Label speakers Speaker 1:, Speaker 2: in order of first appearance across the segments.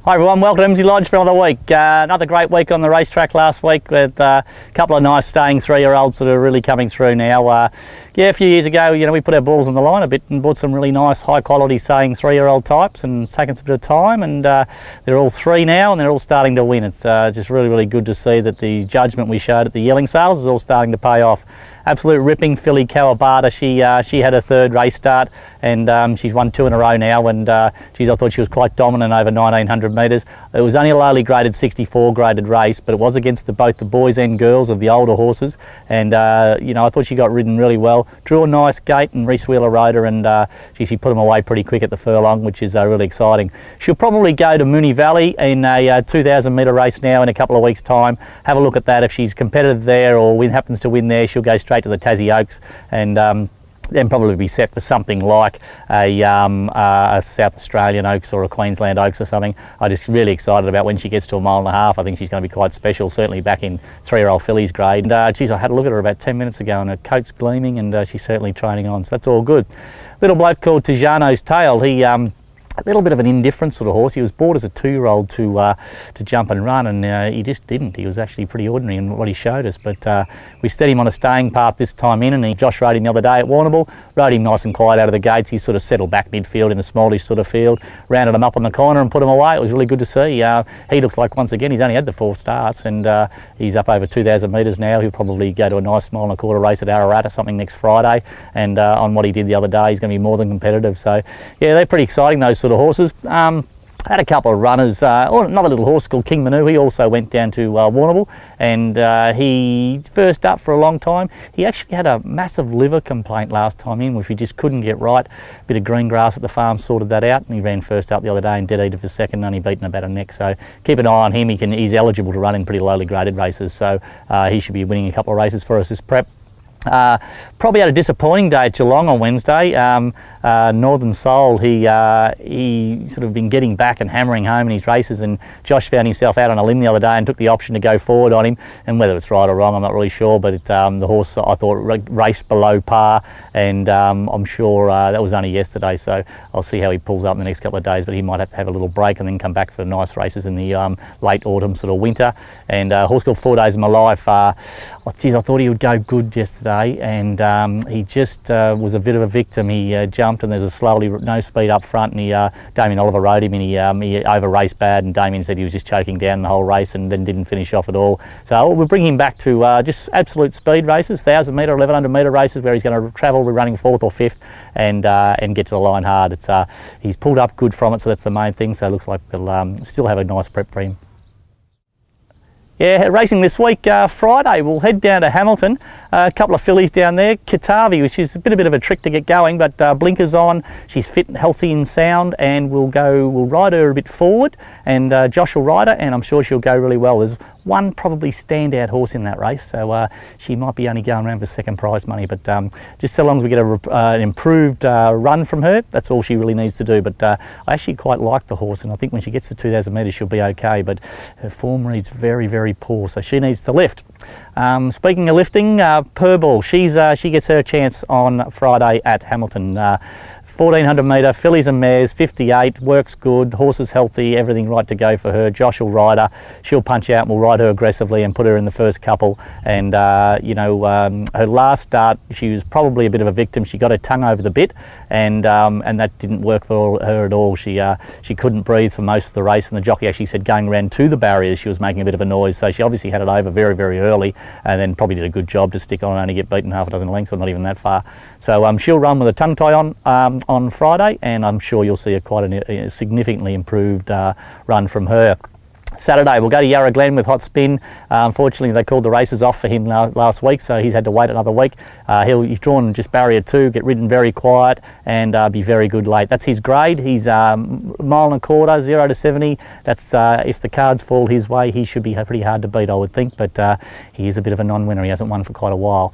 Speaker 1: Hi everyone, welcome to Emsley Lodge for another week. Another great week on the racetrack last week with a couple of nice staying 3-year-olds that are really coming through now. A few years ago, we put our balls on the line a bit and bought some really nice high quality staying 3-year-old types, and it's taken some bit of time, and they're all 3 now and they're all starting to win. It's just really good to see that the judgment we showed at the yearling sales is all starting to pay off. Absolute ripping filly Kawabata. She had her 3rd race start, and she's won 2 in a row now, and I thought she was quite dominant over 1900 metres. It was only a lowly graded 64 graded race, but it was against both the boys and girls of the older horses, and I thought she got ridden really well. Drew a nice gate, and Reese Wheeler rode her, and she put them away pretty quick at the furlong, which is really exciting. She'll probably go to Moonee Valley in a 2000 metre race now in a couple of weeks' time. Have a look at that. If she's competitive there or happens to win there, she'll go straight to the Tassie Oaks, and then probably be set for something like a South Australian Oaks or a Queensland Oaks or something. I'm just really excited about when she gets to a 1.5 miles. I think she's going to be quite special, certainly back in 3-year-old fillies grade. And geez, I had a look at her about 10 minutes ago, and her coat's gleaming, and she's certainly training on, so that's all good. Little bloke called Tijano's Tail. He a little bit of an indifferent sort of horse. He was bought as a 2-year-old to jump and run, and he just didn't. He was actually pretty ordinary in what he showed us, but we set him on a staying path this time in, and Josh rode him the other day at Warrnambool, rode him nice and quiet out of the gates. He sort of settled back midfield in a smallish sort of field, rounded him up on the corner and put him away. It was really good to see. He looks like, once again, he's only had the 4 starts, and he's up over 2,000 metres now. He'll probably go to a nice 1.25 mile race at Yarra or something next Friday, and on what he did the other day, he's going to be more than competitive. So yeah, they're pretty exciting, those sort of horses. Had a couple of runners, another little horse called King Moonee. He also went down to Warrnambool, and he first up for a long time. He actually had a massive liver complaint last time in, which he just couldn't get right. A bit of green grass at the farm sorted that out, and he ran first up the other day and dead heated for second, only beaten about a neck. So keep an eye on him. He's eligible to run in pretty lowly graded races, so he should be winning a couple of races for us this prep. Probably had a disappointing day at Geelong on Wednesday. Northern Soul, he sort of been getting back and hammering home in his races, and Josh found himself out on a limb the other day and took the option to go forward on him, and whether it's right or wrong I'm not really sure, but the horse I thought raced below par, and I'm sure that was only yesterday, so I'll see how he pulls up in the next couple of days, but he might have to have a little break and then come back for nice races in the late autumn sort of winter. And a horse called 4 Days of My Life, geez, I thought he would go good yesterday, and he just was a bit of a victim. He jumped, and there's no speed up front, and Damien Oliver rode him, and he over raced bad, and Damien said he was just choking down the whole race and then didn't finish off at all. So we'll bring him back to just absolute speed races, 1,000 metre, 1,100 metre races, where he's going to travel, we're running 4th or 5th, and get to the line hard. He's pulled up good from it, so that's the main thing. So it looks like we'll still have a nice prep for him. Yeah, racing this week, Friday, we'll head down to Hamilton. A couple of fillies down there. Katavi, which is a bit of a trick to get going, but blinkers on. She's fit and healthy and sound, and we'll ride her a bit forward, and Josh will ride her, and I'm sure she'll go really well. There's one probably standout horse in that race, so she might be only going around for second prize money, but just so long as we get an improved run from her, that's all she really needs to do. But I actually quite like the horse, and I think when she gets to 2,000 metres she'll be okay, but her form reads very poor, so she needs to lift. Speaking of lifting, Purball, she gets her chance on Friday at Hamilton. 1,400 metre, fillies and mares, 58, works good, horse is healthy, everything right to go for her. Josh will ride her, she'll punch out, and we'll ride her aggressively and put her in the first couple. And her last start, she was probably a bit of a victim. She got her tongue over the bit, and that didn't work for her at all. She couldn't breathe for most of the race, and the jockey actually said going around to the barriers she was making a bit of a noise, so she obviously had it over very early, and then probably did a good job to stick on and only get beaten half a dozen lengths, or not even that far. So she'll run with a tongue tie on Friday, and I'm sure you'll see quite a significantly improved run from her. Saturday we'll go to Yarra Glen with Hot Spin. Unfortunately they called the races off for him last week, so he's had to wait another week. He's drawn just barrier 2, get ridden very quiet, and be very good late. That's his grade. He's 1.25 miles, 0 to 70. That's if the cards fall his way, he should be pretty hard to beat, I would think, but he is a bit of a non-winner. He hasn't won for quite a while.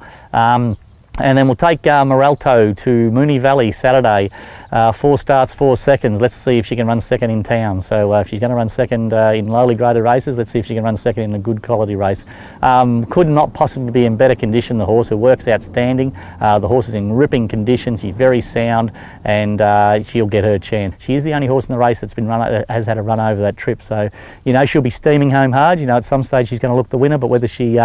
Speaker 1: And then we'll take Moralto to Moonee Valley Saturday. 4 starts, 4 seconds. Let's see if she can run second in town. So if she's going to run second in lowly graded races, let's see if she can run second in a good quality race. Could not possibly be in better condition, the horse. Her work's outstanding. The horse is in ripping condition. She's very sound, and she'll get her chance. She is the only horse in the race that's been has had a run over that trip. So, you know, she'll be steaming home hard. You know, at some stage she's going to look the winner, but whether she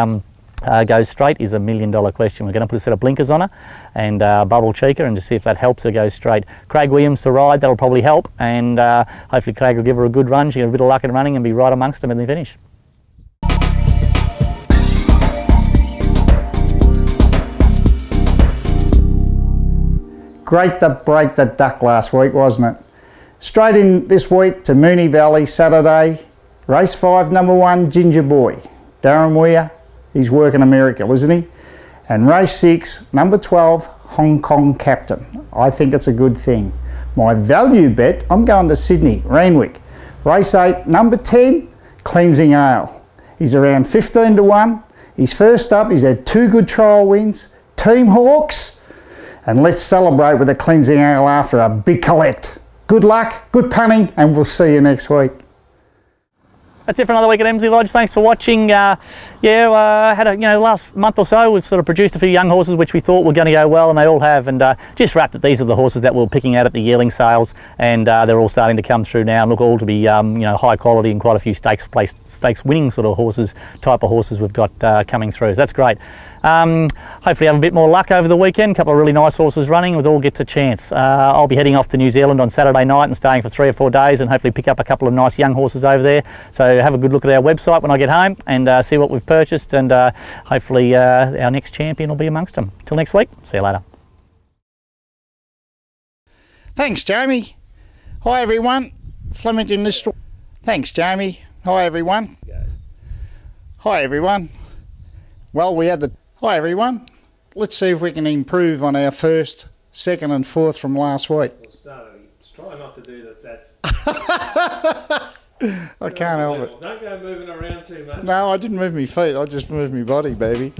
Speaker 1: goes straight is $1 million question. We're going to put a set of blinkers on her and bubble cheek her and just see if that helps her go straight. Craig Williams to ride, that'll probably help, and hopefully Craig will give her a good run. She'll get a bit of luck in running and be right amongst them in the finish.
Speaker 2: Great to break the duck last week, wasn't it? Straight in this week to Moonee Valley Saturday. Race 5, number 1, Ginger Boy. Darren Weir. He's working a miracle, isn't he? And race 6, number 12, Hong Kong Captain. I think it's a good thing. My value bet, I'm going to Sydney, Randwick. Race 8, number 10, Cleansing Ale. He's around 15 to 1. He's first up, he's had 2 good trial wins. Team Hawks. And let's celebrate with a Cleansing Ale after a big collect. Good luck, good punning, and we'll see you next week.
Speaker 1: That's it for another week at Emsley Lodge. Thanks for watching. Had a last month or so we've sort of produced a few young horses which we thought were going to go well, and they all have. And just wrapped that these are the horses that we're picking out at the yearling sales, and they're all starting to come through now and look all to be high quality, and quite a few stakes winning sort of horses, type of horses we've got coming through. So that's great. Hopefully have a bit more luck over the weekend. A couple of really nice horses running with all gets a chance. I'll be heading off to New Zealand on Saturday night and staying for 3 or 4 days, and hopefully pick up a couple of nice young horses over there. So have a good look at our website when I get home and see what we've purchased, and hopefully our next champion will be amongst them. Till next week, see you later.
Speaker 2: Thanks, Jamie. Hi, everyone. Flemington this. Thanks, Jamie. Hi, everyone. Hi, everyone. Well, we had the... Hi, everyone. Let's see if we can improve on our first, second and fourth from last week.
Speaker 3: Let's try not to do that.
Speaker 2: I can't help it.
Speaker 3: Don't go moving around too much.
Speaker 2: No, I didn't move my feet. I just moved my body, baby.